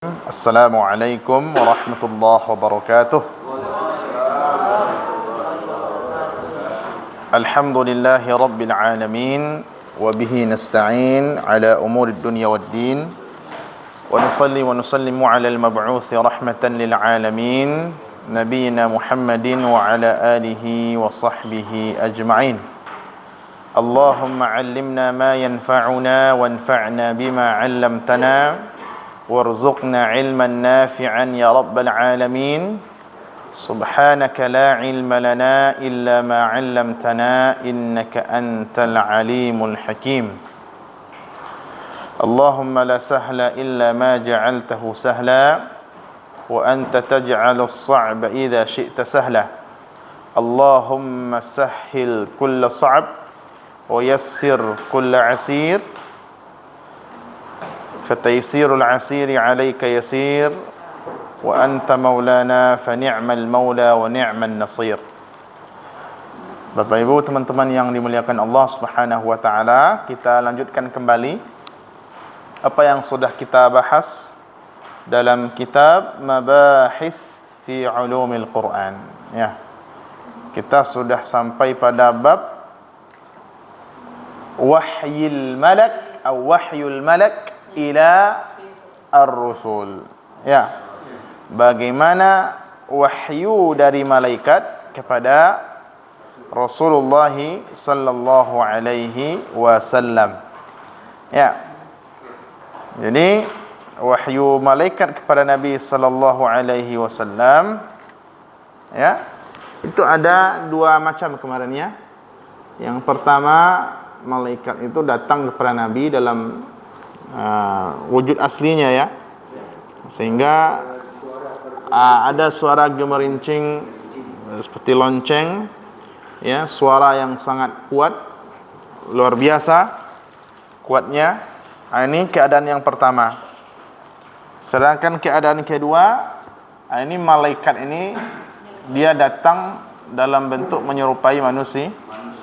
Assalamualaikum warahmatullahi wabarakatuh. Alhamdulillahi rabbil alamin, wa bihi nasta'in ala umuri dunya waddin, wa nusalli wa nusallimu ala al-mab'uthi rahmatan lil alamin, nabiyyina Muhammadin wa ala alihi wa sahbihi ajma'in. Allahumma 'allimna ma yanfa'una wanfa'na bima 'allamtana warzuqna ilman nafi'an ya rabbal alamin. Subhanaka la ilma lana illa ma 'allamtana innaka antal alimul hakim. Allahumma la sahla illa ma ja'altahu sahla wa anta taj'alus sa'ba idza syi'ta sahla. Allahumma sahhil kulla sa'b wa yassir kulla 'asir. Fataysirul asiri alayka yasir wa anta maulana fa ni'mal maula wa ni'man nasir. Bapak Ibu, teman-teman yang dimuliakan Allah Subhanahu wa taala, kita lanjutkan kembali apa yang sudah kita bahas dalam kitab Mabahis fi Ulumil Quran, ya. Kita sudah sampai pada bab wahyil malak atau wahyul malak ila ar-rusul, ya, bagaimana wahyu dari malaikat kepada Rasulullah sallallahu alaihi wasallam, ya. Jadi wahyu malaikat kepada Nabi sallallahu alaihi wasallam, ya, itu ada dua macam kemarin, ya. Yang pertama, malaikat itu datang kepada Nabi dalam wujud aslinya, ya, sehingga ada suara gemerincing seperti lonceng, ya, suara yang sangat kuat, luar biasa kuatnya. Ini keadaan yang pertama. Sedangkan keadaan kedua, ini malaikat ini dia datang dalam bentuk menyerupai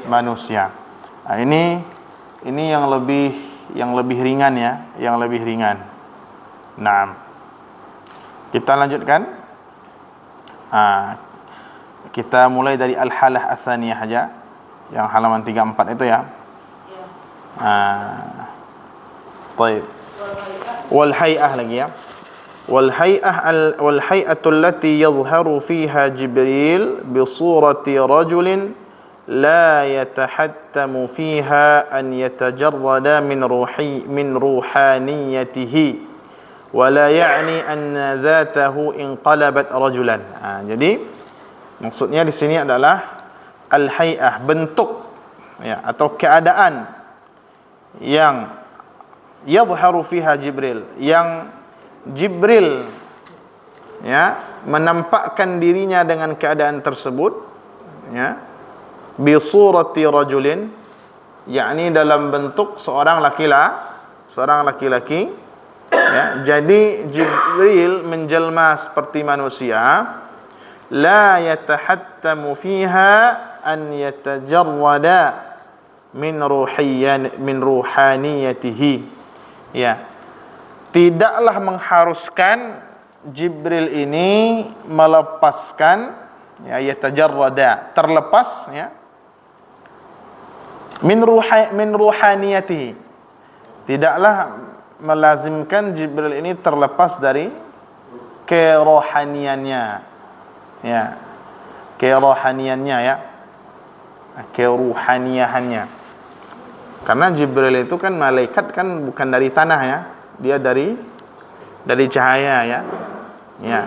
manusia. Ini yang lebih ringan, ya, yang lebih ringan. Nah, kita lanjutkan. Kita mulai dari al-halah ats-tsaniyah aja, yang halaman 34 itu, ya. Baik. Wal hay'ah lagi, ya. Wal hay'atu allati yadhharu fiha Jibril bi surati rajulin لا يتحتم فيها أن يتجرد من روحانيته ولا يعني أن ذاته انقلبت رجلا. Jadi maksudnya di sini adalah al-hay'ah, bentuk, ya, atau keadaan yang yadhharu fiha Jibril, yang Jibril, ya, menampakkan dirinya dengan keadaan tersebut, ya, bi surati rajulin, yakni dalam bentuk seorang laki-laki, ya. Jadi Jibril menjelma seperti manusia, la yatahattamu fiha an yatajarrada min ruhaniyatihi, ya. Tidaklah mengharuskan Jibril ini melepaskan, ya, yatajarrada, terlepas, ya, min ruhaniyatihi. Tidaklah melazimkan Jibril ini terlepas dari kerohaniannya, ya, kerohaniannya, ya, keruhaniahannya. Karena Jibril itu kan malaikat, kan bukan dari tanah, ya, dia dari cahaya, ya, ya.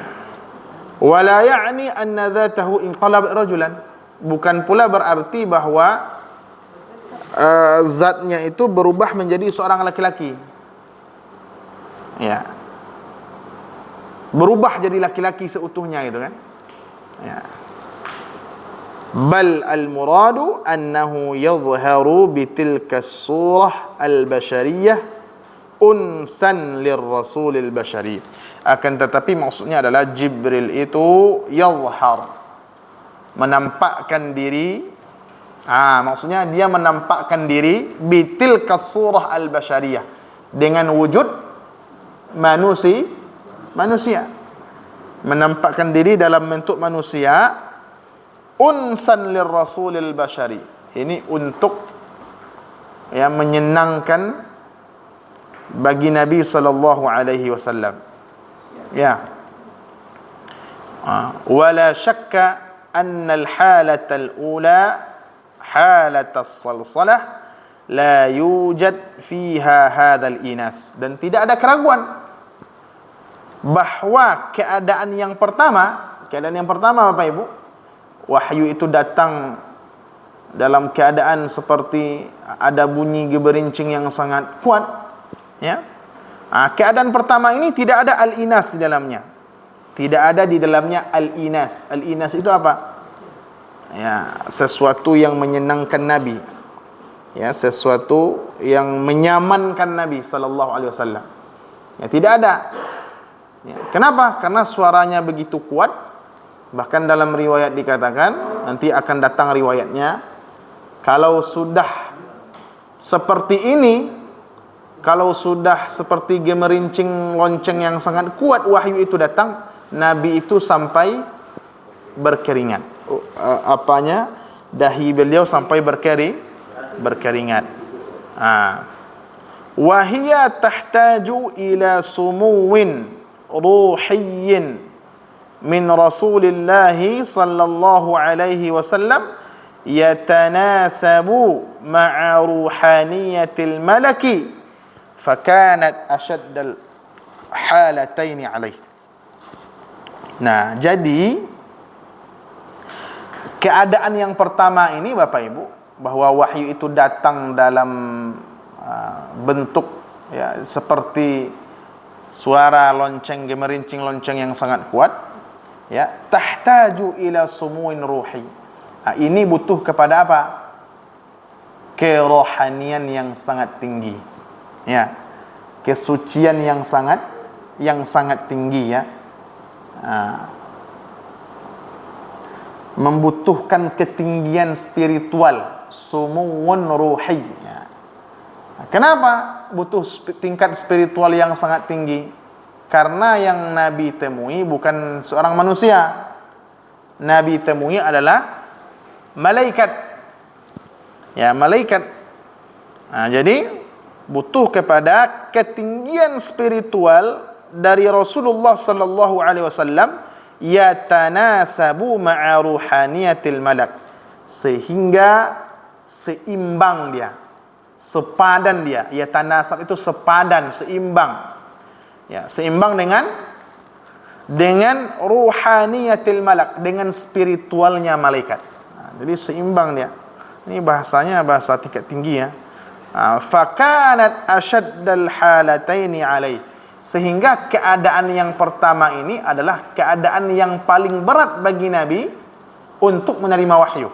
Wala ya'ni anna dhatahu inqalabat rajulan, bukan pula berarti bahwa zatnya itu berubah menjadi seorang laki-laki, ya, berubah jadi laki-laki seutuhnya, gitu kan, ya. Bal al-muradu annahu yadhharu bitilka surah al-bashariyah unsan lirrasulil bashari. Akan tetapi maksudnya adalah Jibril itu yadhhar, menampakkan diri. Maksudnya dia menampakkan diri bitilka surah al-bashariyah, dengan wujud manusia, menampakkan diri dalam bentuk manusia, unsan lirrasulil bashari. Ini untuk menyenangkan bagi Nabi sallallahu alaihi wasallam. Wala syakka anna al-halata al-ula halata as-salsalah la yujad fiha hadzal inas. Dan tidak ada keraguan bahwa keadaan yang pertama Bapak Ibu, wahyu itu datang dalam keadaan seperti ada bunyi geberincing yang sangat kuat, keadaan pertama ini tidak ada al-inas di dalamnya. Tidak ada di dalamnya al-inas. Al-inas itu apa? Sesuatu yang menyenangkan Nabi. Sesuatu yang menyamankan Nabi sallallahu alaihi wasallam. Tidak ada. Kenapa? Karena suaranya begitu kuat. Bahkan dalam riwayat dikatakan, nanti akan datang riwayatnya, kalau sudah seperti ini, kalau sudah seperti gemerincing lonceng yang sangat kuat wahyu itu datang, Nabi itu sampai berkeringat. Dahi beliau sampai berkeringat. Wahia tahtaju ila sumuwin ruhiyyin min Rasulillahi sallallahu alaihi wasallam yatanasabu ma'a ruhaniyatil malaki fakanat ashaddal halataini alaih. Jadi keadaan yang pertama ini Bapak Ibu, bahwa wahyu itu datang dalam bentuk seperti suara lonceng, gemerincing lonceng yang sangat kuat, tahtaju ila sumuin ruhi. Ini butuh kepada apa? Kerohanian yang sangat tinggi, kesucian yang sangat tinggi, membutuhkan ketinggian spiritual, sumuun ruhi. Kenapa butuh tingkat spiritual yang sangat tinggi? Karena yang Nabi temui bukan seorang manusia. Nabi temui adalah malaikat. Malaikat. Jadi butuh kepada ketinggian spiritual dari Rasulullah sallallahu alaihi wasallam, yatanasabu ma'a ruhaniyatil malak, sehingga seimbang dia, sepadan dia. Yatanasab itu sepadan, seimbang. Seimbang dengan ruhaniyatil malak, dengan spiritualnya malaikat. Jadi seimbang dia. Ini bahasanya bahasa tingkat tinggi, fakanat ashaddal halataini alaih, sehingga keadaan yang pertama ini adalah keadaan yang paling berat bagi Nabi untuk menerima wahyu.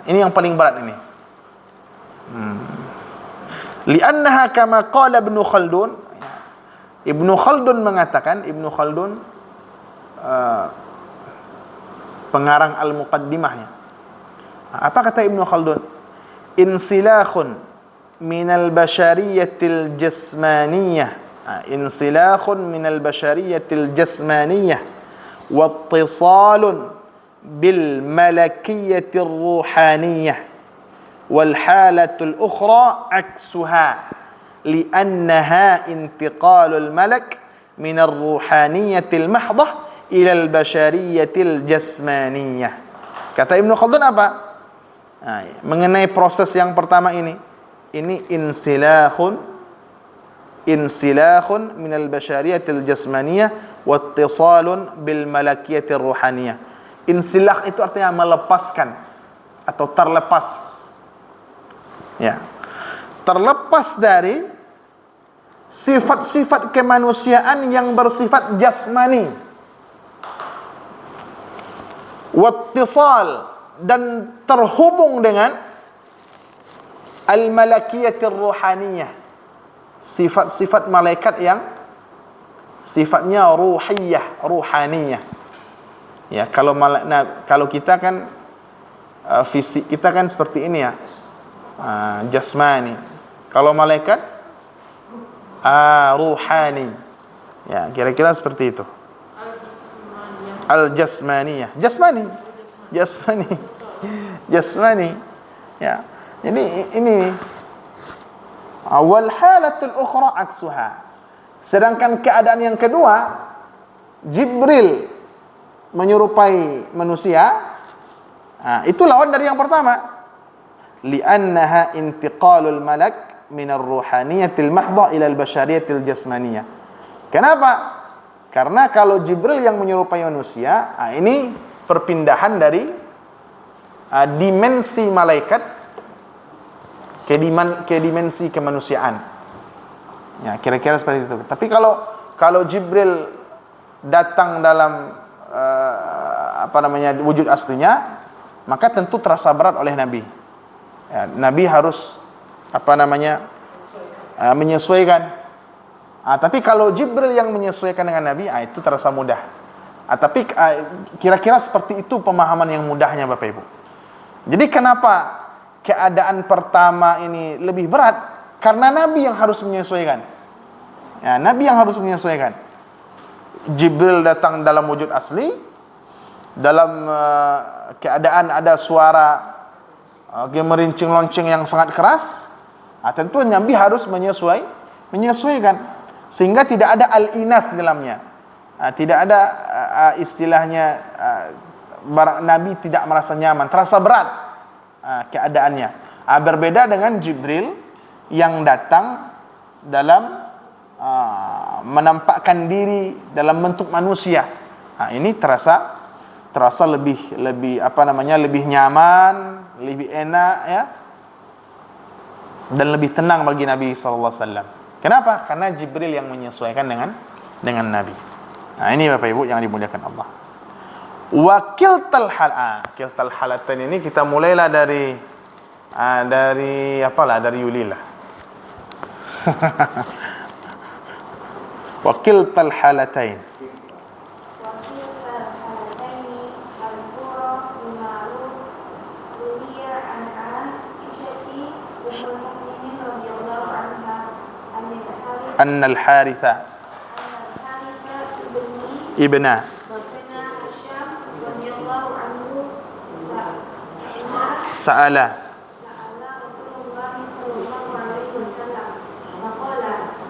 Ini yang paling berat ini. Li'annaha kama qala Ibnu Khaldun. Ibnu Khaldun mengatakan, pengarang Al-Muqaddimahnya. Apa kata Ibnu Khaldun? Insilakhun minal bashariyatil jasmaniyah, insilakhun minal bashariyatil jasmaniyah wattisalun bil malakiyatir ruhaniyah wal halatul ukhra aksuha li'annaha intiqalul malak minar ruhaniyatil mahdah ilal bashariyatil jasmaniyah. Kata Ibnu Khaldun apa? Mengenai proses yang pertama ini insilakhun minal bashariyatil jasmaniyah wattisalun bil malakiyatir ruhaniyah. Insilah itu artinya melepaskan atau terlepas. Terlepas dari sifat-sifat kemanusiaan yang bersifat jasmani. Wattisal, dan terhubung dengan al-malakiyatir ruhaniyah, sifat-sifat malaikat yang sifatnya ruhiyah, ruhaniyah. Kalau kita kan fisik kita kan seperti ini jasmani. Kalau malaikat ruhani. Ya, kira-kira seperti itu. Al-jasmaniyah. Jasmani. Ya. Jadi ini awal halatul ukhra aksuha. Sedangkan keadaan yang kedua, Jibril menyerupai manusia. Itu lawan dari yang pertama. Li'annaha intiqalul malak minar ruhaniyatil mahdha ila al-basyariyatil jasmaniyah. Kenapa? Karena kalau Jibril yang menyerupai manusia, ini perpindahan dari dimensi malaikat ke dimensi kemanusiaan. Ya, kira-kira seperti itu. Tapi kalau Jibril datang dalam wujud aslinya, maka tentu terasa berat oleh Nabi. Ya, Nabi harus menyesuaikan. Tapi kalau Jibril yang menyesuaikan dengan Nabi, itu terasa mudah. Tapi kira-kira seperti itu pemahaman yang mudahnya Bapak Ibu. Jadi kenapa keadaan pertama ini lebih berat? Karena Nabi yang harus menyesuaikan. Ya, Nabi yang harus menyesuaikan. Jibril datang dalam wujud asli, dalam keadaan ada suara gemerincing lonceng yang sangat keras. Tentu Nabi harus menyesuaikan. Sehingga tidak ada al-inas di dalamnya. Tidak ada istilahnya Nabi tidak merasa nyaman, terasa berat keadaannya. Berbeda dengan Jibril yang datang dalam menampakkan diri dalam bentuk manusia. Ini terasa lebih nyaman, lebih enak ya. Dan lebih tenang bagi Nabi sallallahu alaihi wasallam. Kenapa? Karena Jibril yang menyesuaikan dengan Nabi. Ini Bapak Ibu yang dimuliakan Allah. Kiltal halatain ini kita mulailah dari Yuli lah. Kiltal halatain. أن الحارث ابن سأل رسول الله صلى الله عليه وسلم فقال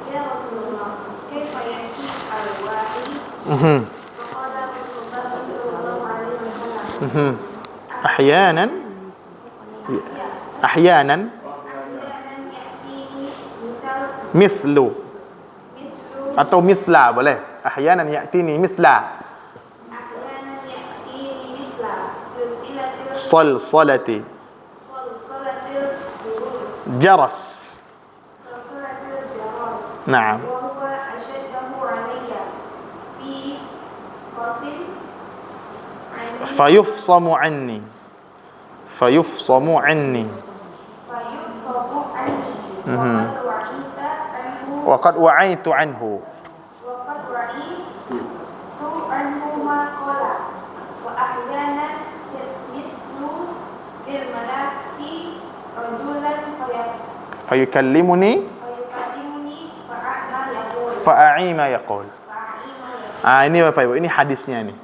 يا رسول الله كيف يأتي الوحي؟ فقال رسول الله صلى الله عليه وسلم أحيانا مثل atau mithla boleh. Ahyanan ya'tini mithla salsalati jaras. Naam. Fayufsamu anni وقد وعيت عنه ما قال وأحيانا مثل الملاك رجلا فيكلمني فأعي ما يقول. Ini Bapak Ibu, ini hadisnya nih.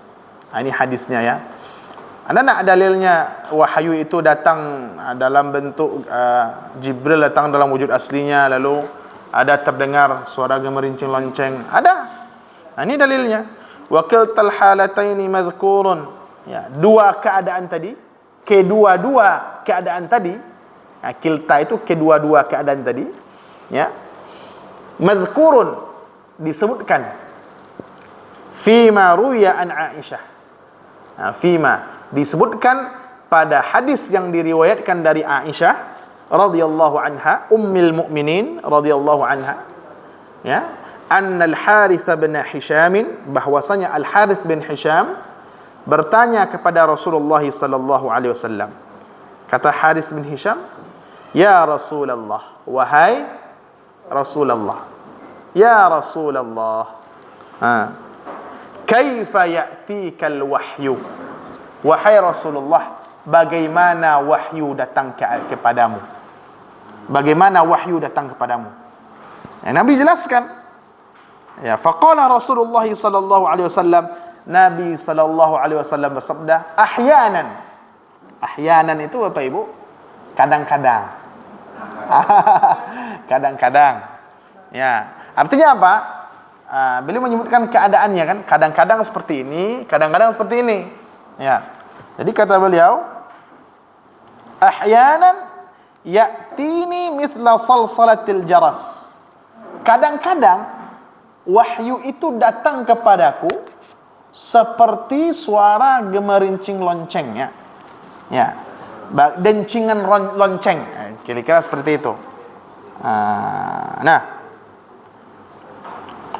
Ini hadisnya ya. Anda nak dalilnya wahyu itu datang dalam bentuk Jibril datang dalam wujud aslinya, lalu ada terdengar suara gemerincing lonceng. Ada. Ini dalilnya. Wa kiltal halataini madhkurun. Ya, dua keadaan tadi, kedua-dua keadaan tadi. Kilta itu kedua-dua keadaan tadi, ya. Madhkurun disebutkan. Fima ruya an Aisyah. Fima disebutkan pada hadis yang diriwayatkan dari Aisyah radhiyallahu anha, ummul mukminin radhiyallahu anha, ya, annal Harits bin Hisham, bahwasanya Al Harits bin Hisham bertanya kepada Rasulullah sallallahu alaihi wasallam. Kata Harits bin Hisham, ya Rasulullah, wahai Rasulullah, ya Rasulullah, kaifa ya'tikal wahyu, wahai Rasulullah, bagaimana wahyu datang kepadamu? Bagaimana wahyu datang kepadamu? Nabi jelaskan. Ya, faqala Rasulullah sallallahu alaihi wasallam, Nabi sallallahu alaihi wasallam bersabda, ahyanan. Ahyanan itu Bapak Ibu, kadang-kadang. Kadang-kadang. Ya, artinya apa? Beliau menyebutkan keadaannya kan, kadang-kadang seperti ini, kadang-kadang seperti ini. Ya. Jadi kata beliau, ahyanan ya'tini mithla salsalatil jaras. Kadang-kadang wahyu itu datang kepadaku seperti suara gemerincing lonceng, ya. Ya. Dencingan lonceng. Kira-kira seperti itu. Nah,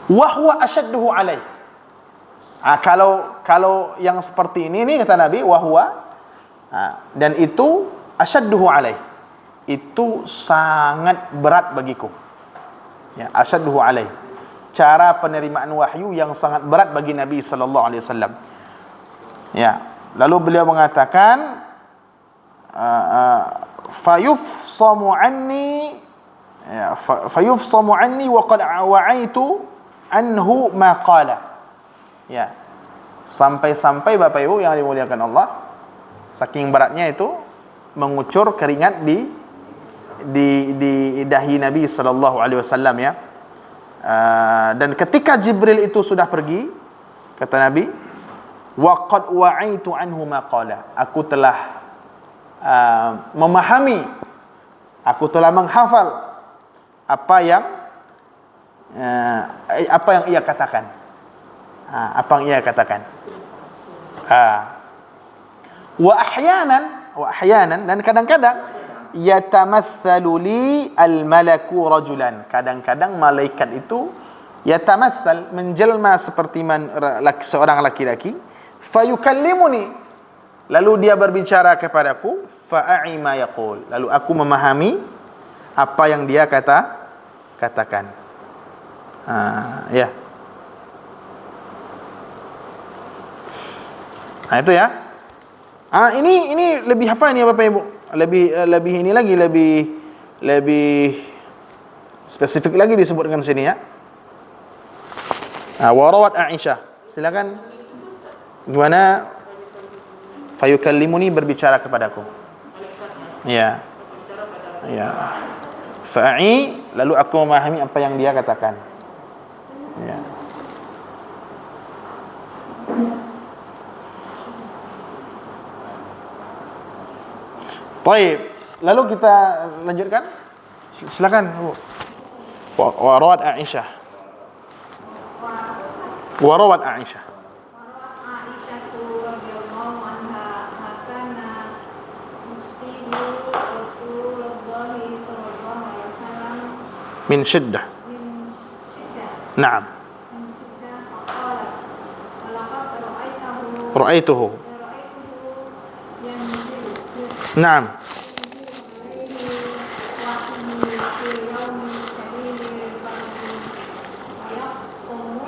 wahwa asyadduhu alaih. Kalau yang seperti ini nih kata Nabi, wahwa, dan itu asyadduhu alaih, itu sangat berat bagiku. Ya, asyadduhu alaih, cara penerimaan wahyu yang sangat berat bagi Nabi sallallahu alaihi wasallam. Ya, lalu beliau mengatakan, fayufsamu anni, ya, fayufsamu anni wa qad wa'aitu anhu ma qala. Ya, sampai-sampai Bapak Ibu yang dimuliakan Allah, saking beratnya itu mengucur keringat di dahi Nabi sallallahu alaihi wasallam, ya. Dan ketika Jibril itu sudah pergi, kata Nabi, wa qad wa'aitu anhu ma qala, aku telah memahami, aku telah menghafal apa yang ia katakan. Apa yang ia katakan. Wa ahyanan, dan kadang-kadang yatamatsalu li al-malaku rajulan, kadang-kadang malaikat itu yatamatsal, menjelma seperti seorang laki-laki, fayukallimuni, lalu dia berbicara kepadaku, fa'ai ma yaqul, lalu aku memahami apa yang dia katakan. Ya. Nah, itu ya. Ini lebih apa ini Bapak Ibu? Lebih ini lagi, lebih spesifik lagi disebutkan sini, ya. Warawat Aisyah. Silakan. Gimana? Fayukallimuni, berbicara kepadaku. Ya. Ya. Fa'i, lalu aku memahami apa yang dia katakan. Ya. Baik, lalu kita lanjutkan. Silakan, Bu. Warawat Aisyah. Warawat Aisyah. Min syiddah. Naam. Ra'aituhu. Naam.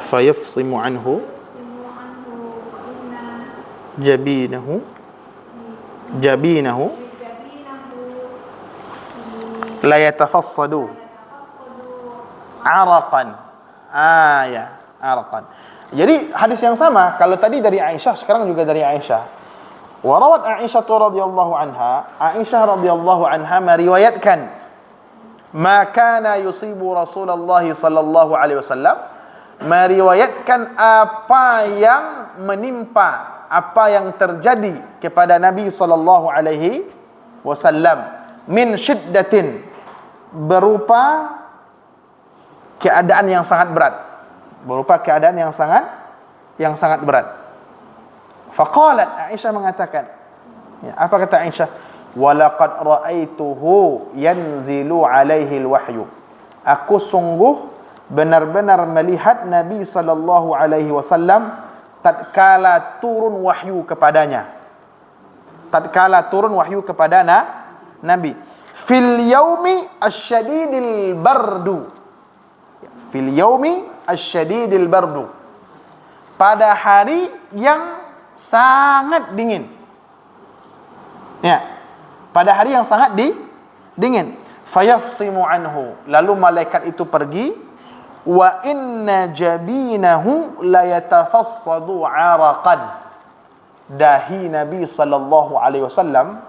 Fayafsimu anhu jabinahu la yatafassadu araqan. Araqan. Jadi hadis yang sama, kalau tadi dari Aisyah, sekarang juga dari Aisyah. Warawat Aisyah radhiyallahu anha, Aisyah radhiyallahu anha meriwayatkan, ma kana yusibu Rasulullah sallallahu alaihi wasallam, meriwayatkan apa yang menimpa, apa yang terjadi kepada Nabi sallallahu alaihi wasallam, min syiddatin, berupa keadaan yang sangat berat, berat. Faqalat, Aisyah mengatakan, ya, apa kata Aisyah? Walaqad ra'aituhu yanzilu alaihi alwahyu, aku sungguh benar-benar melihat Nabi sallallahu alaihi wasallam tatkala turun wahyu kepadanya. Kepada Nabi fil yaumi asyadidil bardu. Fil yaumi asyadidil bardu, pada hari yang sangat dingin. Ya, pada hari yang sangat dingin. Fayafsimu anhu, lalu malaikat itu pergi. wa inna jabinahu la yatafassadu 'araqan. Dahi Nabi sallallahu alaihi wasallam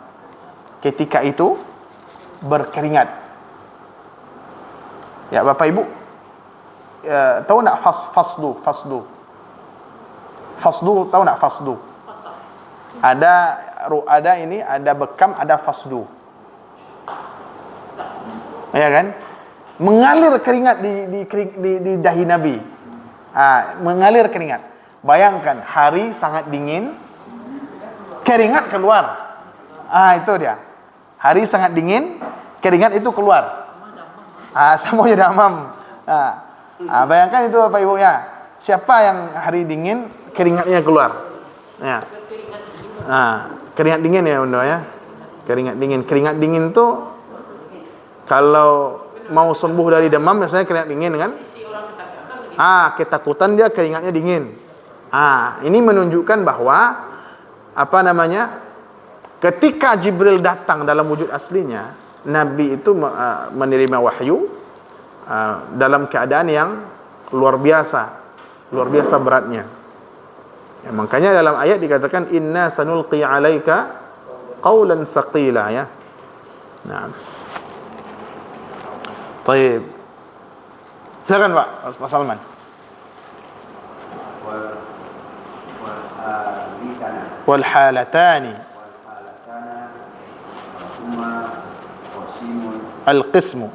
ketika itu berkeringat. Ya, Bapak Ibu, tahu nak fasdu? Fasdu tahu nak fasdu? Ada ini, ada bekam, ada fasdu. Ya kan? Mengalir keringat di dahi Nabi. Mengalir keringat. Bayangkan hari sangat dingin, keringat keluar. Itu dia. Hari sangat dingin, keringat itu keluar. Sama je damam. Bayangkan itu Bapak Ibu ya. Siapa yang hari dingin keringatnya keluar? Ya. Keringat dingin ya Bunda ya. Keringat dingin tu kalau mau sembuh dari demam biasanya keringat dingin kan? Ketakutan dia keringatnya dingin. Ini menunjukkan bahwa ketika Jibril datang dalam wujud aslinya, Nabi itu menerima wahyu dalam keadaan yang luar biasa beratnya. Ya, makanya dalam ayat dikatakan inna sanulqi 'alaika qaulan saqila ya. Nah. Baik. Silakan Pak Salman. Wal halatani al qismu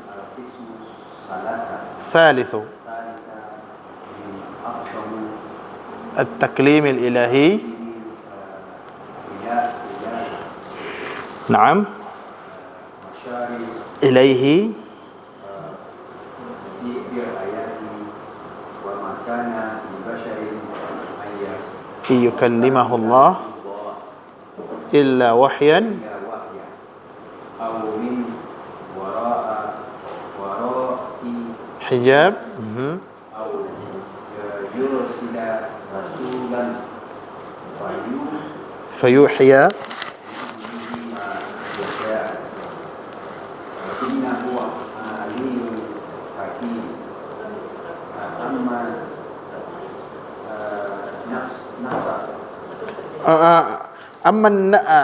ثالث التكليم الإلهي نعم إليه يكلمه الله إلا وحيا حجاب فيوحي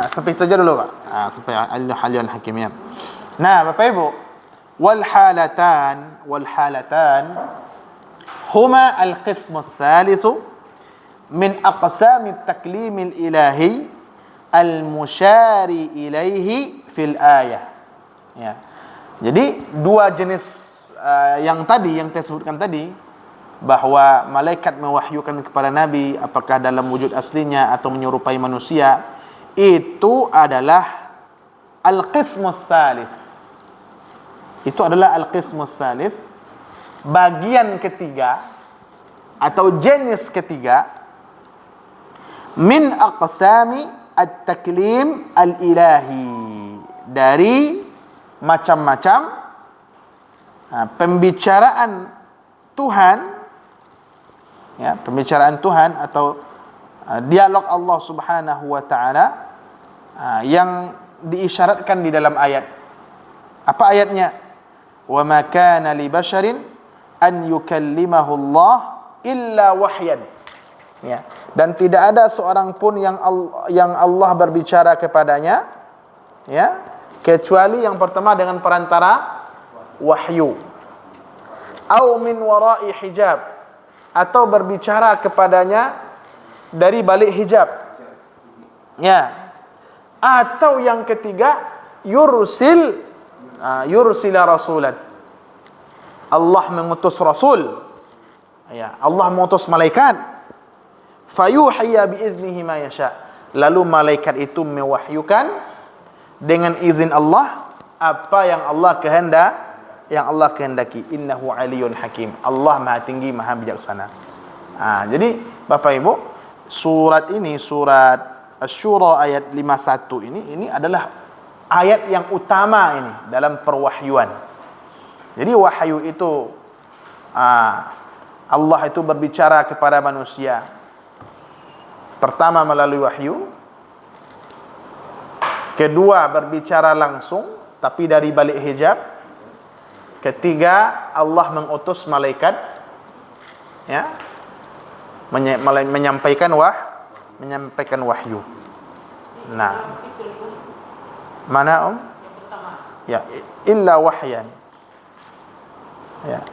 sampai itu aja dulu Pak. Sampai al-halyan hakimnya. Nah, Bapak Ibu, wal halatan huma al-qism ats-tsalits min aqsam at-taklim al-ilahi al-musyari ilaihi fil ayah. Ya. Jadi dua jenis yang saya sebutkan tadi, bahwa malaikat mewahyukan kepada Nabi apakah dalam wujud aslinya atau menyerupai manusia, itu adalah al-qismus tsalits. Itu adalah al-qismus tsalits, bagian ketiga atau jenis ketiga min aqsami at-taklim al-ilahi, dari macam-macam pembicaraan Tuhan, ya, pembicaraan Tuhan atau dialog Allah Subhanahu wa taala yang diisyaratkan di dalam ayat. Apa ayatnya? Wa ma kana li basharin an yukallimahu Allah illa wahyan. Ya, dan tidak ada seorang pun yang Allah berbicara kepadanya, ya, kecuali yang pertama dengan perantara wahyu. Au min wara'i hijab, atau berbicara kepadanya dari balik hijab. Ya. Atau yang ketiga, yursila rasulan. Allah mengutus rasul. Ya, Allah mengutus malaikat. Fayuhiya biiznihi ma yasha. Lalu malaikat itu mewahyukan dengan izin Allah apa yang Allah kehendaki. Innahu aliyun hakim. Allah Maha Tinggi, Maha Bijaksana. Jadi Bapak Ibu, surat ini, surat Asy-Syura ayat 51 ini adalah ayat yang utama ini dalam perwahyuan. Jadi wahyu itu Allah itu berbicara kepada manusia. Pertama melalui wahyu. Kedua berbicara langsung tapi dari balik hijab. Ketiga, Allah mengutus malaikat ya, menyampaikan wahyu. Nah, mana ya, illa wahyan. Ya,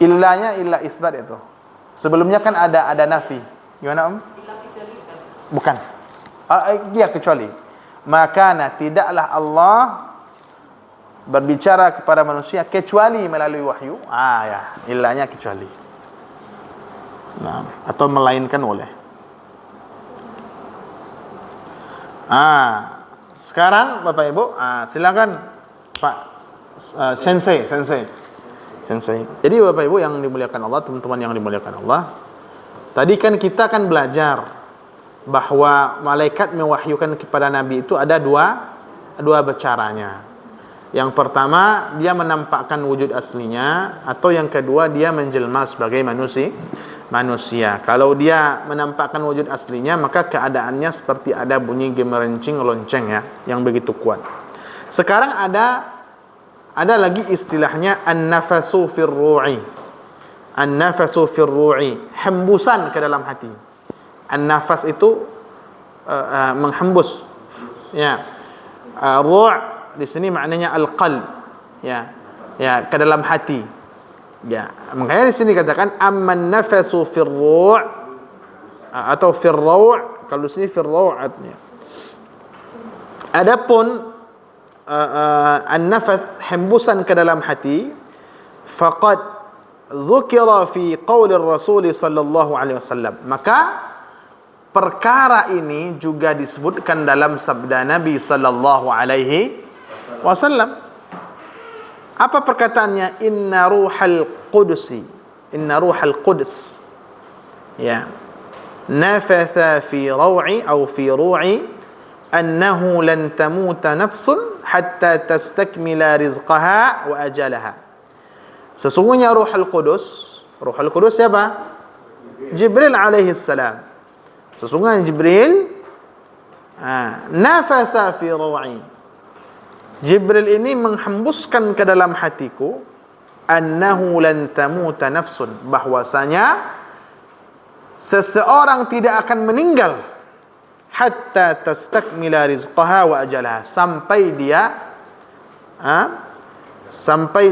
illanya illa isbat itu. Sebelumnya kan ada nafi. Gimana Bukan. Dia kecuali. Makana tidaklah Allah berbicara kepada manusia kecuali melalui wahyu. Ya, illanya kecuali. Nah, atau melainkan oleh. Sekarang Bapak Ibu, silakan Pak Sensei. Jadi Bapak Ibu yang dimuliakan Allah, teman-teman yang dimuliakan Allah, tadi kan kita kan belajar bahwa malaikat mewahyukan kepada Nabi itu ada dua caranya. Yang pertama, dia menampakkan wujud aslinya, atau yang kedua, dia menjelma sebagai manusia. Kalau dia menampakkan wujud aslinya, maka keadaannya seperti ada bunyi gemerencing lonceng ya, yang begitu kuat. Sekarang ada lagi istilahnya an-nafasu fir ru'i. An-nafasu fir ru'i, hembusan ke dalam hati. An-nafas itu menghembus. Ya. Ru' di sini maknanya al-qalb. Ya. Ya, ke dalam hati. Ya, makanya di sini katakan amman nafasu fir ru' atau fir raw', kalau di sini fir raw' artinya. Adapun an-nafas, hembusan ke dalam hati, faqad dzukira fi qauli Rasul sallallahu alaihi wasallam, maka perkara ini juga disebutkan dalam sabda Nabi sallallahu alaihi wasallam. Apa perkataannya? Inna ruhal qudus ya nafatha fi raw'i atau fi ru'i annahu lan tamuta nafsun hatta tastakmila rizqaha wa ajalaha. Sesungguhnya Ruhul Qudus siapa? Jibril alaihi salam. Sesungguhnya Jibril nafatha fi raw'i, Jibril ini menghembuskan ke dalam hatiku annahu lan tamuta nafsun, bahwasanya seseorang tidak akan meninggal hatta tastakmila rizqaha wa ajalaha, sampai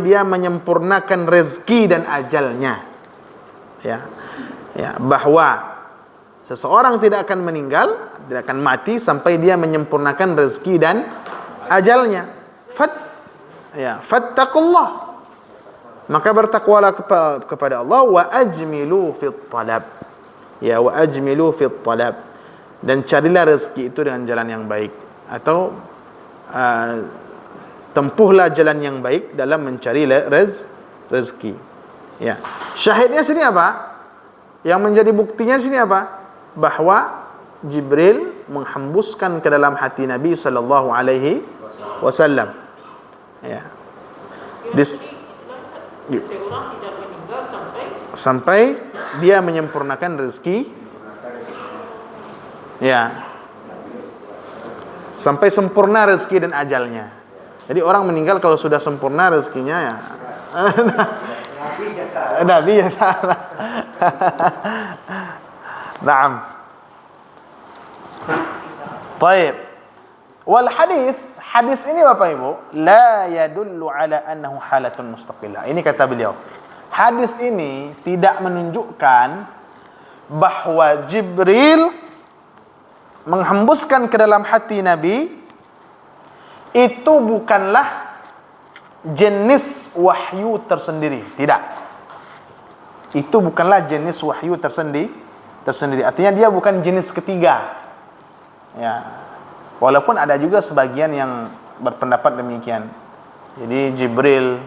dia menyempurnakan rezeki dan ajalnya. Ya, bahwa seseorang tidak akan meninggal, tidak akan mati sampai dia menyempurnakan rezeki dan ajalnya. Fattaqullah, maka bertakwalah kepada Allah, wa ajmilu fit talab. Ya, wa ajmilu fit talab, dan carilah rezeki itu dengan jalan yang baik, atau tempuhlah jalan yang baik dalam mencari rezeki. Ya. Syahidnya sini apa? Yang menjadi buktinya sini apa? Bahwa Jibril menghembuskan ke dalam hati Nabi sallallahu alaihi wasallam. Ya. Seorang tidak meninggal sampai dia menyempurnakan rezeki. Ya. Sampai sempurna rezeki dan ajalnya. Jadi orang meninggal kalau sudah sempurna rezekinya ya. Nabi ya. Naam. Baik. Wal hadis ini Bapak Ibu la yadullu ala annahu halatun mustaqillah. Ini kata beliau. Hadis ini tidak menunjukkan bahwa Jibril menghembuskan ke dalam hati Nabi itu bukanlah jenis wahyu tersendiri. Tidak. Itu bukanlah jenis wahyu tersendiri. Artinya dia bukan jenis ketiga. Ya. Walaupun ada juga sebagian yang berpendapat demikian. Jadi Jibril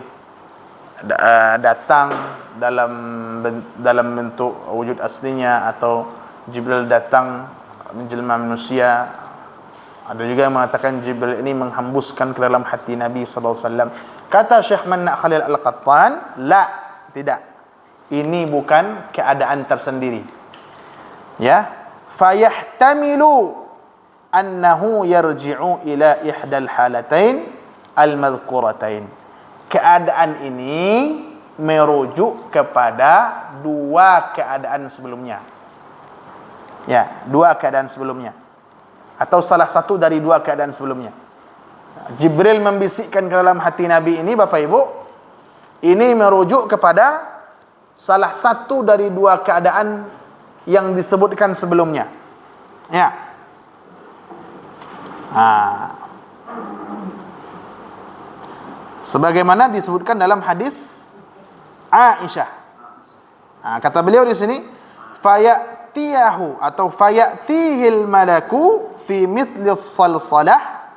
datang dalam bentuk wujud aslinya, atau Jibril datang menjelma manusia. Ada juga yang mengatakan Jibril ini menghembuskan ke dalam hati Nabi sallallahu alaihi wasallam. Kata Syekh Manna Khalil Al-Qattan, tidak. Ini bukan keadaan tersendiri. Ya, fayahtamilu annahu yarji'u ila ihdal halatain al-madhkuratain. Keadaan ini merujuk kepada dua keadaan sebelumnya. Ya, dua keadaan sebelumnya. Atau salah satu dari dua keadaan sebelumnya. Jibril membisikkan ke dalam hati Nabi ini, Bapak Ibu, ini merujuk kepada salah satu dari dua keadaan yang disebutkan sebelumnya. Ya. Sebagaimana disebutkan dalam hadis Aisyah. Kata beliau di sini, fayatiyahu atau fayatihil malaku fi mithli salsalah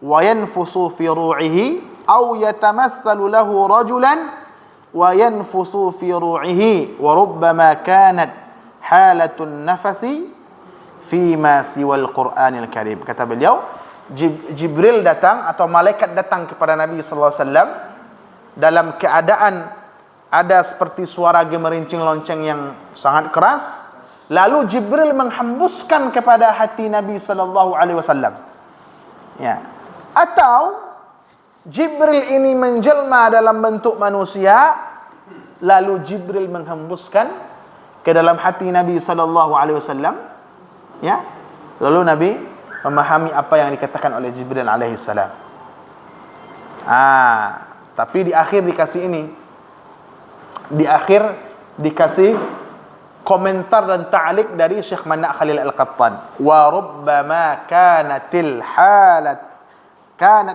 wa yanfusu fi ru'ihi aw yatamathalu lahu rajulan wa yanfusu fi ru'ihi wa rubbama kanat halatun nafathi fi ma siwal Qur'anil Karim. Kata beliau, Jibril datang atau malaikat datang kepada Nabi sallallahu alaihi wasallam dalam keadaan ada seperti suara gemerincing lonceng yang sangat keras, lalu Jibril menghembuskan kepada hati Nabi sallallahu alaihi wasallam. Ya. Atau Jibril ini menjelma dalam bentuk manusia, lalu Jibril menghembuskan ke dalam hati Nabi sallallahu alaihi wasallam. Ya. Lalu Nabi memahami apa yang dikatakan oleh Jibril alaihi salam. Tapi di akhir dikasih ini. Di akhir dikasih komentar dan ta'liq dari Syekh Mana' Khalil Al-Qattan. Wa rubbama kanat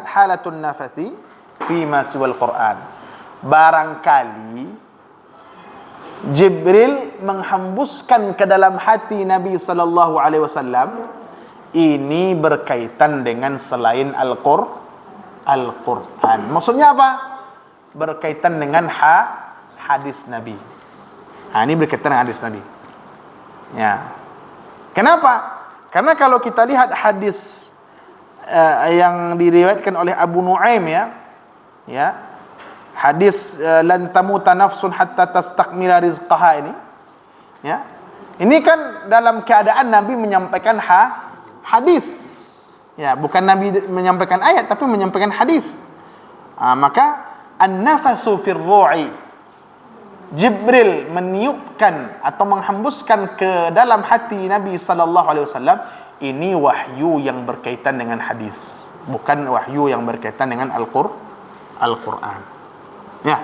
halatun nafathi fi ma siwal Qur'an. Barangkali Jibril menghembuskan ke dalam hati Nabi sallallahu alaihi wasallam ini berkaitan dengan selain Al-Qur'an. Maksudnya apa? Berkaitan dengan hadis Nabi. Ini berkaitan dengan hadis Nabi. Ya. Kenapa? Karena kalau kita lihat hadis yang diriwayatkan oleh Abu Nuaim ya, hadis lan tamuta nafsun hatta tastakmila rizqaha ini, ya. Ini kan dalam keadaan Nabi menyampaikan hadis. Ya, bukan Nabi menyampaikan ayat tapi menyampaikan hadis. Maka an-nafasu fir ru'i, Jibril meniupkan atau menghembuskan ke dalam hati Nabi sallallahu alaihi wasallam ini wahyu yang berkaitan dengan hadis, bukan wahyu yang berkaitan dengan Al-Qur'an. Ya.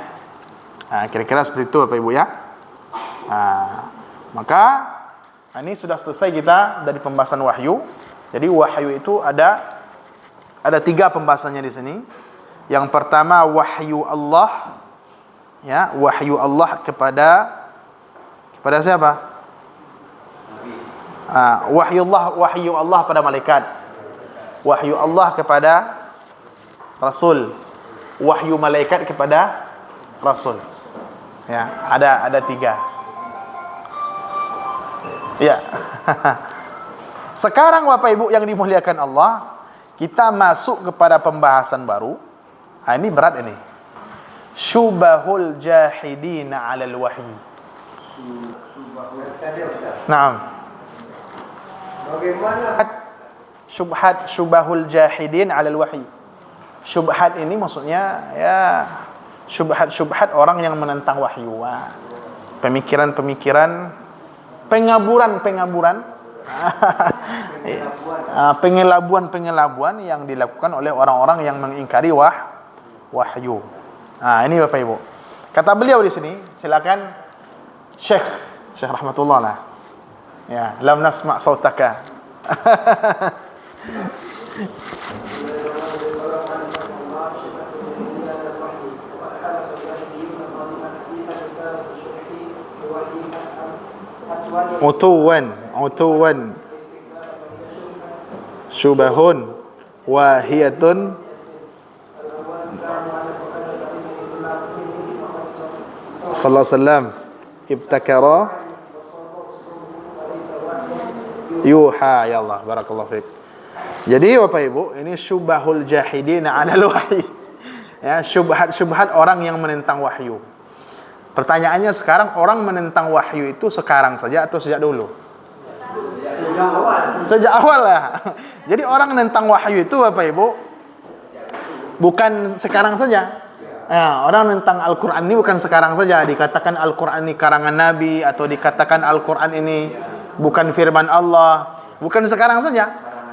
Kira-kira seperti itu Bapak Ibu ya. Maka ini sudah selesai kita dari pembahasan wahyu. Jadi wahyu itu ada 3 pembahasannya di sini. Yang pertama wahyu Allah, ya, wahyu Allah kepada siapa? Wahyu Allah pada malaikat. Wahyu Allah kepada Rasul. Wahyu malaikat kepada Rasul. Ya, ada 3. Ya. Sekarang Bapak Ibu yang dimuliakan Allah, kita masuk kepada pembahasan baru. Ini berat ini. Syubahul jahidina 'alal wahyi. Naam. Bagaimana syubahul jahidin 'alal wahyi? Syubhat ini maksudnya ya syubhat orang yang menentang wahyu. Pemikiran-pemikiran, pengelabuan yang dilakukan oleh orang-orang yang mengingkari wahyu. Ini Bapak Ibu. Kata beliau di sini, silakan Syekh rahmatullah lah. Ya, lam nasma' sautaka. Utuwan syubahun wahiyatun sallallahu alaihi wasallam ibtakara yuha. Ya Allah, barakallahu fiik. Jadi Bapak Ibu, ini syubahul jahidin 'alal wahyi. Ya, syubhat orang yang menentang wahyu. Pertanyaannya sekarang, orang menentang wahyu itu sekarang saja atau sejak dulu? Sejak awal lah. Jadi orang menentang wahyu itu Bapak Ibu bukan sekarang saja. Ya, orang menentang Al-Quran ini bukan sekarang saja. Dikatakan Al-Quran ini karangan Nabi, atau dikatakan Al-Quran ini bukan firman Allah. Bukan sekarang saja.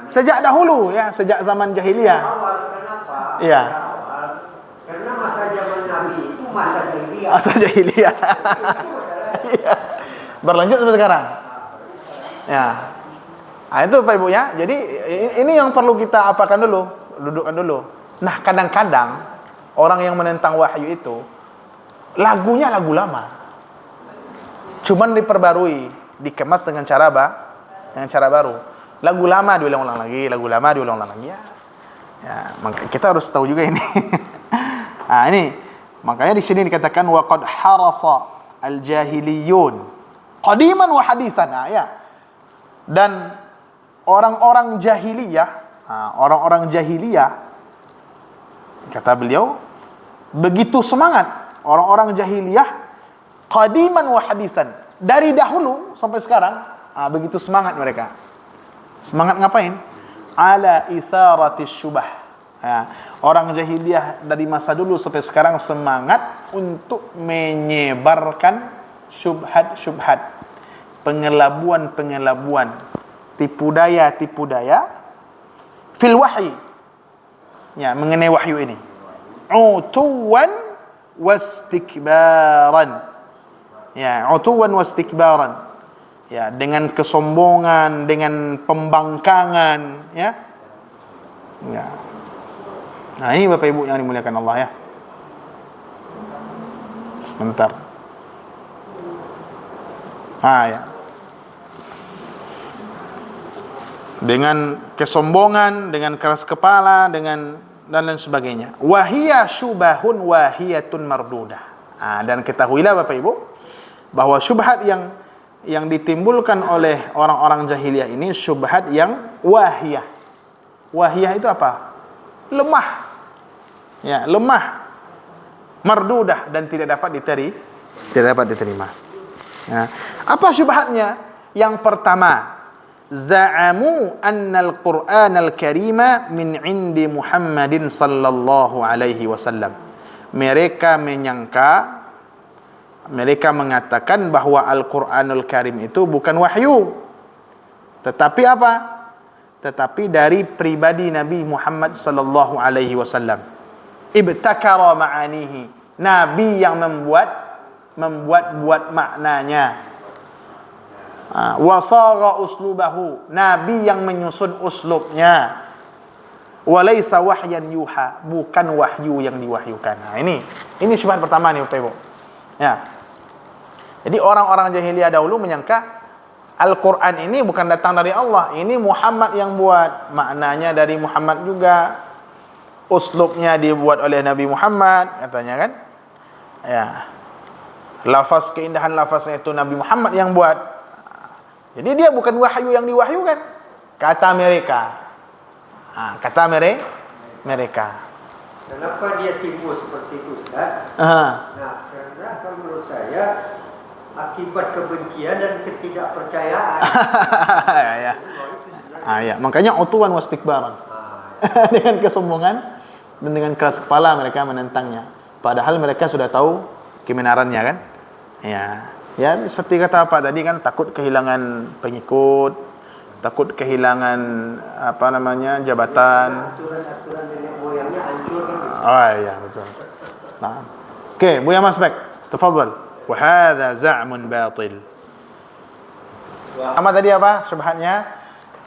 Sejak dahulu, ya, sejak zaman jahiliyah. Awal kenapa? Iya. Awal, karena masa zaman Nabi itu masa jahiliyah. Masa jahiliyah. Iya. Berlanjut sampai sekarang. Ya. Nah, itu Pak Ibu ya. Jadi ini yang perlu kita apakan dulu, dudukkan dulu. Nah, kadang-kadang orang yang menentang wahyu itu lagunya lagu lama, cuman diperbarui, dikemas dengan cara baru. Lagu lama diulang-ulang lagi, lagu lama diulang-ulang lagi, ya maka kita harus tahu juga ini. Nah, ini makanya di sini dikatakan waqad harasa al-jahiliyun qadiman wa hadisan. Nah, ya. Dan orang-orang jahiliyah, kata beliau, begitu semangat orang-orang jahiliyah qadiman wa hadisan, dari dahulu sampai sekarang, begitu semangat mereka. Semangat ngapain? Ala itharatis syubah. Orang jahiliyah dari masa dulu sampai sekarang semangat untuk menyebarkan syubhat-syubhat, pengelabuan-pengelabuan, tipu daya fil wahyi, ya, mengenai wahyu ini. Utuwan wastikbaran, ya, utuwan wastikbaran, ya, dengan kesombongan, dengan pembangkangan, ya. Nah, ini Bapak Ibu yang dimuliakan Allah, ya. Sebentar. Ya. Dengan kesombongan, dengan keras kepala, dengan dan lain sebagainya. Wahia syubahun wahiyatun mardudah. Dan ketahuilah Bapak Ibu bahwa syubhat yang ditimbulkan oleh orang-orang jahiliyah ini syubhat yang wahiyah. Wahiyah itu apa? Lemah. Ya, lemah. Mardudah, dan tidak dapat diterima. Ya. Apa syubhatnya? Yang pertama, za'amu annal Qur'anal Karima min indi Muhammadin sallallahu alaihi wasallam. Mereka mengatakan bahwa Al-Qur'anul Karim itu bukan wahyu, tetapi apa? Tetapi dari pribadi Nabi Muhammad sallallahu alaihi wasallam. Ibtakara ma'anihi. Nabi yang membuat maknanya. Wasagha uslubahu, Nabi yang menyusun uslubnya. Walaysa wahyan yuha, bukan wahyu yang diwahyukan. Nah, ini syubhat pertama nih Bapak Ibu. Ya. Jadi orang-orang jahiliyah dahulu menyangka Al-Qur'an ini bukan datang dari Allah, ini Muhammad yang buat, maknanya dari Muhammad juga, uslubnya dibuat oleh Nabi Muhammad, katanya kan. Ya. Lafaz, keindahan lafaznya itu Nabi Muhammad yang buat. Jadi dia bukan wahyu yang diwahyukan, kata mereka. Mereka. Kenapa dia tipu seperti itu, Ustaz? Nah, karena kalau menurut saya akibat kebencian dan ketidakpercayaan. Ya. Makanya utuwan wastikbaran. Dengan kesombongan dan dengan keras kepala mereka menentangnya. Padahal mereka sudah tahu kebenarannya, kan? Ya, seperti kata Pak tadi kan, takut kehilangan pengikut, takut kehilangan jabatan. Aturan-aturan nenek moyangnya hancur. Iya, betul. Nah. Oke, Buya Masbek, tafadhal. Wa hadza za'mun batil. Sama tadi apa syubhatnya?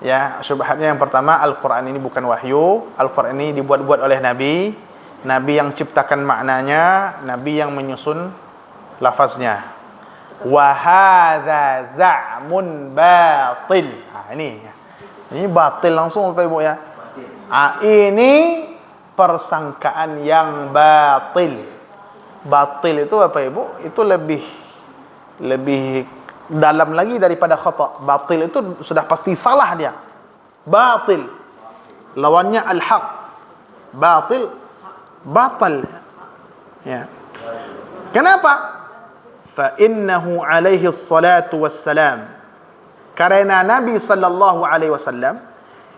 Ya, syubhatnya yang pertama, Al-Qur'an ini bukan wahyu, Al-Qur'an ini dibuat-buat oleh Nabi yang ciptakan maknanya, Nabi yang menyusun lafaznya. Wa hadza za'mun batil. Ini batil langsung Bapak Ibu, ya. Ini persangkaan yang batil. Batil itu Bapak Ibu, itu lebih dalam lagi daripada khata. Batil itu sudah pasti salah dia. Batil lawannya al-haq. Batal. Ya. Kenapa? Fa innahu alaihi salatu wassalam, karena Nabi sallallahu alaihi wasallam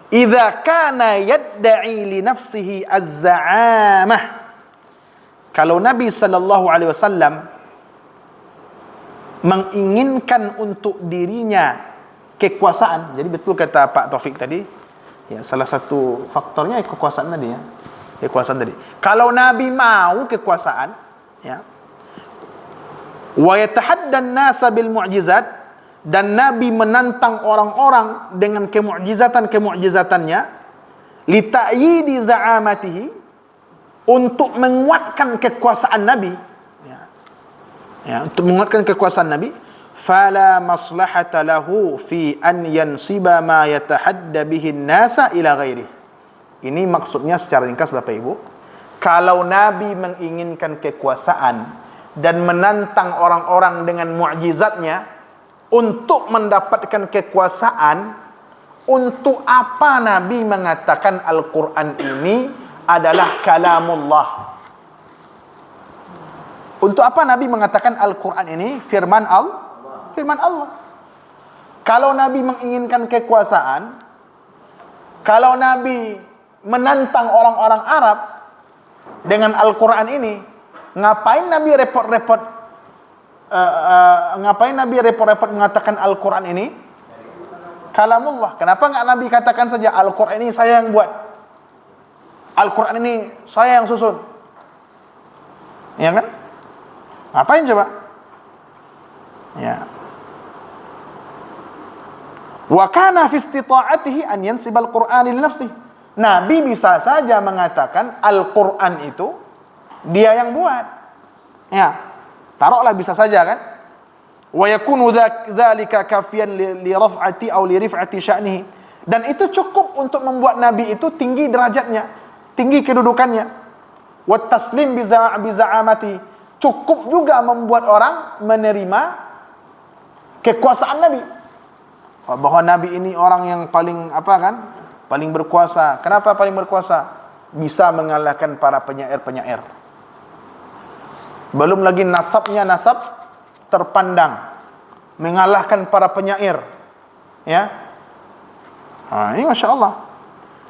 idza kana yad'i li nafsihi az-za'amah, kalau Nabi sallallahu alaihi wasallam menginginkan untuk dirinya kekuasaan, jadi betul kata Pak Taufik tadi, ya salah satu faktornya kekuasaan tadi ya. Kekuasaan tadi. Kalau Nabi mau kekuasaan, ya. Wa yatahaddan nasa bil mu'jizat, dan Nabi menantang orang-orang dengan kemu'jizatannya, li ta'yidi za'amatihi, untuk menguatkan kekuasaan Nabi, ya, untuk menguatkan kekuasaan Nabi, fala maslahata lahu fi an yansiba ma yatahadda bihi an-nasa ila ghairihi. Ini maksudnya secara ringkas Bapak Ibu, kalau Nabi menginginkan kekuasaan dan menantang orang-orang dengan mukjizatnya untuk mendapatkan kekuasaan, untuk apa Nabi mengatakan Al-Quran ini adalah kalamullah? Untuk apa Nabi mengatakan Al-Quran ini firman Allah? Kalau Nabi menginginkan kekuasaan, kalau Nabi menantang orang-orang Arab dengan Al-Quran ini, ngapain Nabi repot-repot mengatakan Al-Quran ini kalamullah? Kenapa enggak Nabi katakan saja Al-Quran ini saya yang buat, Al-Quran ini saya yang susun, ya kan? Ngapain coba? Ya. Wa kana fi istita'atihi an yansiba al-Qur'an li nafsihi. Nabi bisa saja mengatakan Al-Quran itu dia yang buat. Ya, taruhlah bisa saja kan. Wa yakunu dzalika kafiyan li raf'ati aw li rif'ati sya'nihi. Dan itu cukup untuk membuat Nabi itu tinggi derajatnya, tinggi kedudukannya. Wa taslim bi za'amati. Cukup juga membuat orang menerima kekuasaan Nabi. Bahwa Nabi ini orang yang paling paling berkuasa. Kenapa paling berkuasa? Bisa mengalahkan para penyair-penyair. Belum lagi nasabnya nasab terpandang, mengalahkan para penyair. Ya. Ini Masya Allah.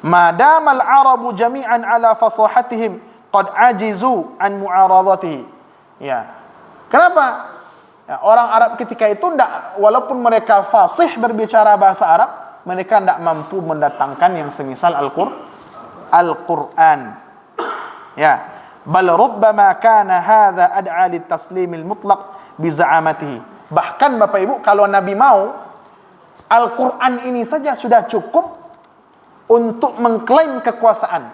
Madamal Arabu jami'an ala fasahatihim qad ajizu an mu'aradatihi. Ya. Kenapa? Ya, orang Arab ketika itu walaupun mereka fasih berbicara bahasa Arab, mereka tidak mampu mendatangkan yang semisal Al-Quran. Ya, bal rubbama kana hadza ad'a litaslimil mutlaq bi za'amatihi. Bahkan Bapak Ibu, kalau Nabi mau, Al-Quran ini saja sudah cukup untuk mengklaim kekuasaan,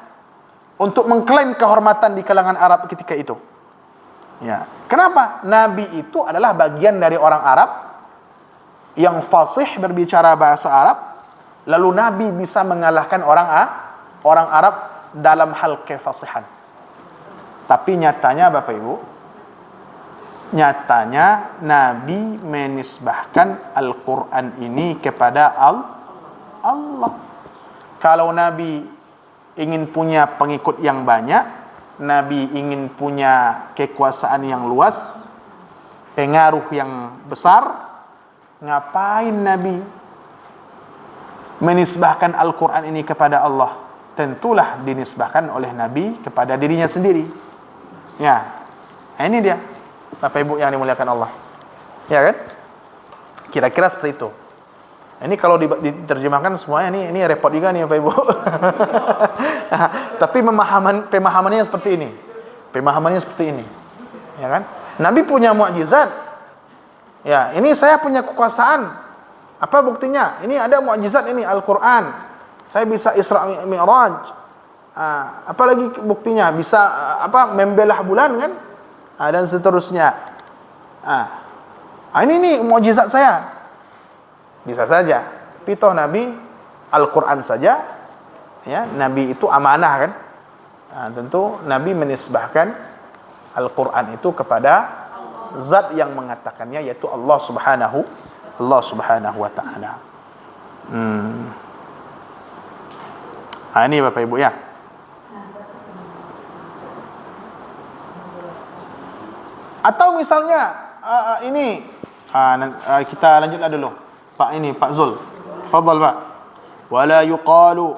untuk mengklaim kehormatan di kalangan Arab ketika itu. Ya, kenapa? Nabi itu adalah bagian dari orang Arab yang fasih berbicara bahasa Arab. Lalu Nabi bisa mengalahkan orang Arab dalam hal kefasihan. Tapi nyatanya Bapak Ibu, nyatanya Nabi menisbahkan Al-Quran ini kepada Allah. Kalau Nabi ingin punya pengikut yang banyak, Nabi ingin punya kekuasaan yang luas, pengaruh yang besar, ngapain Nabi menisbahkan Al-Quran ini kepada Allah? Tentulah dinisbahkan oleh Nabi kepada dirinya sendiri. Ya, ini dia Bapak Ibu yang dimuliakan Allah. Ya kan? Kira-kira seperti itu. Ini kalau diterjemahkan semuanya ini repot juga nih Bapak Ibu. Tapi pemahamannya seperti ini. Pemahamannya seperti ini. Ya kan? Nabi punya mukjizat. Ya, ini saya punya kekuasaan. Apa buktinya? Ini ada mukjizat ini Al-Quran. Saya bisa Isra Mi'raj. Apalagi buktinya? Bisa membelah bulan kan? Dan seterusnya. Ini mukjizat saya. Bisa saja. Tapi toh Nabi Al-Quran saja. Ya, Nabi itu amanah kan? Tentu Nabi menisbahkan Al-Quran itu kepada zat yang mengatakannya, yaitu Allah Subhanahu wa ta'ala. Ini Bapak Ibu ya. Atau misalnya ini kita lanjutlah dulu. Pak Zul. Tafadhal Pak. Wala yuqalu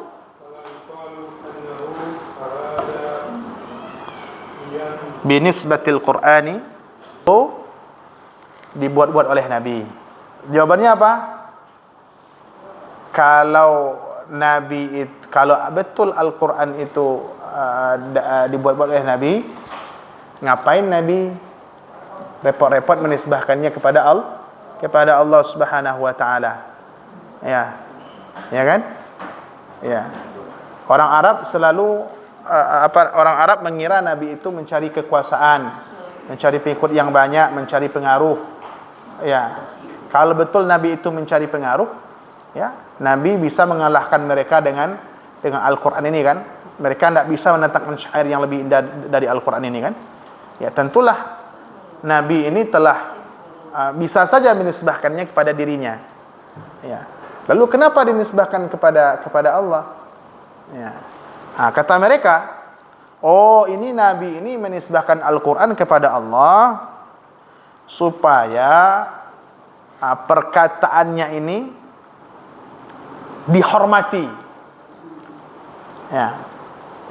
binisbatil Qur'ani dibuat-buat oleh Nabi. Jawabannya apa? Kalau betul Al-Quran itu dibuat-buat oleh Nabi, ngapain Nabi repot-repot menisbahkannya kepada Allah Subhanahu wa taala? Ya. Ya kan? Ya. Orang Arab selalu orang Arab mengira Nabi itu mencari kekuasaan, mencari pengikut yang banyak, mencari pengaruh. Ya. Kalau betul Nabi itu mencari pengaruh, ya, Nabi bisa mengalahkan mereka dengan Al-Quran ini kan. Mereka tidak bisa menetapkan syair yang lebih indah dari Al-Quran ini kan. Ya, tentulah Nabi ini telah bisa saja menisbahkannya kepada dirinya. Ya. Lalu kenapa dinisbahkan kepada Allah? Ya. Kata mereka, oh ini Nabi ini menisbahkan Al-Quran kepada Allah supaya perkataannya ini dihormati. Ya.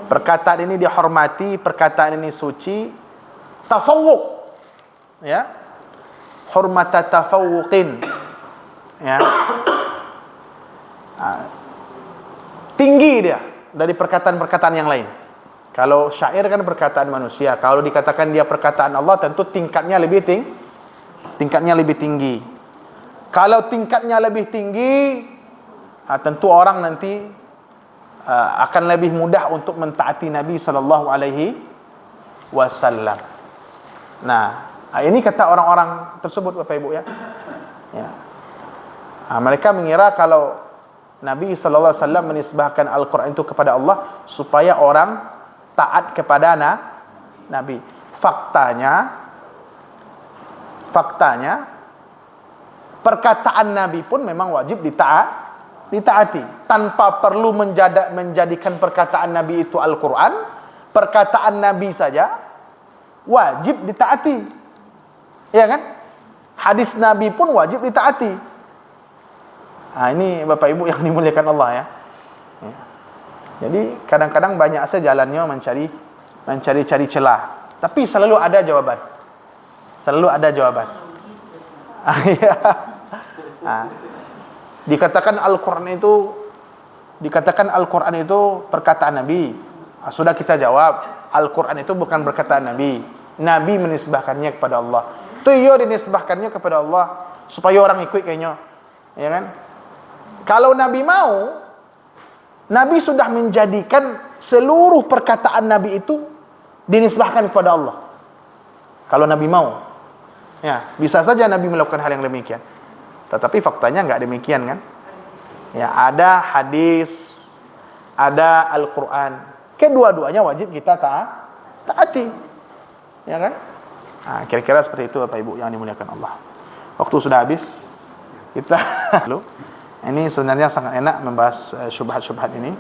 Perkataan ini dihormati, perkataan ini suci, tafawuq. Ya. Hurmata tafawuqin. Ya. Tinggi dia dari perkataan-perkataan yang lain. Kalau syair kan perkataan manusia, kalau dikatakan dia perkataan Allah tentu tingkatnya lebih tinggi. Kalau tingkatnya lebih tinggi, tentu orang nanti akan lebih mudah untuk mentaati Nabi sallallahu alaihi wasallam. Nah, ini kata orang-orang tersebut Bapak Ibu ya. Ya. Mereka mengira kalau Nabi sallallahu alaihi wasallam menisbahkan Al-Qur'an itu kepada Allah supaya orang taat kepada Nabi. Faktanya perkataan Nabi pun memang wajib ditaati tanpa perlu menjadikan perkataan Nabi itu Al-Quran. Perkataan Nabi saja wajib ditaati, ya kan? Hadis Nabi pun wajib ditaati. Ini Bapak Ibu yang dimuliakan Allah ya. Jadi kadang-kadang banyak saja jalannya mencari celah, tapi selalu ada jawaban. Dikatakan Al-Quran itu perkataan Nabi. Sudah kita jawab, Al-Quran itu bukan perkataan Nabi. Nabi menisbahkannya kepada Allah. Itu dinisbahkannya kepada Allah supaya orang ikut kayaknya. Ya kan? Kalau Nabi mau, Nabi sudah menjadikan seluruh perkataan Nabi itu dinisbahkan kepada Allah. Kalau Nabi mau. Ya, bisa saja Nabi melakukan hal yang demikian. Tetapi faktanya enggak demikian kan? Ya, ada hadis, ada Al-Quran. Kedua-duanya wajib kita taati. Ya kan? Kira-kira seperti itu Bapak Ibu yang dimuliakan Allah. Waktu sudah habis. Kita ini sebenarnya sangat enak membahas syubhat-syubhat ini.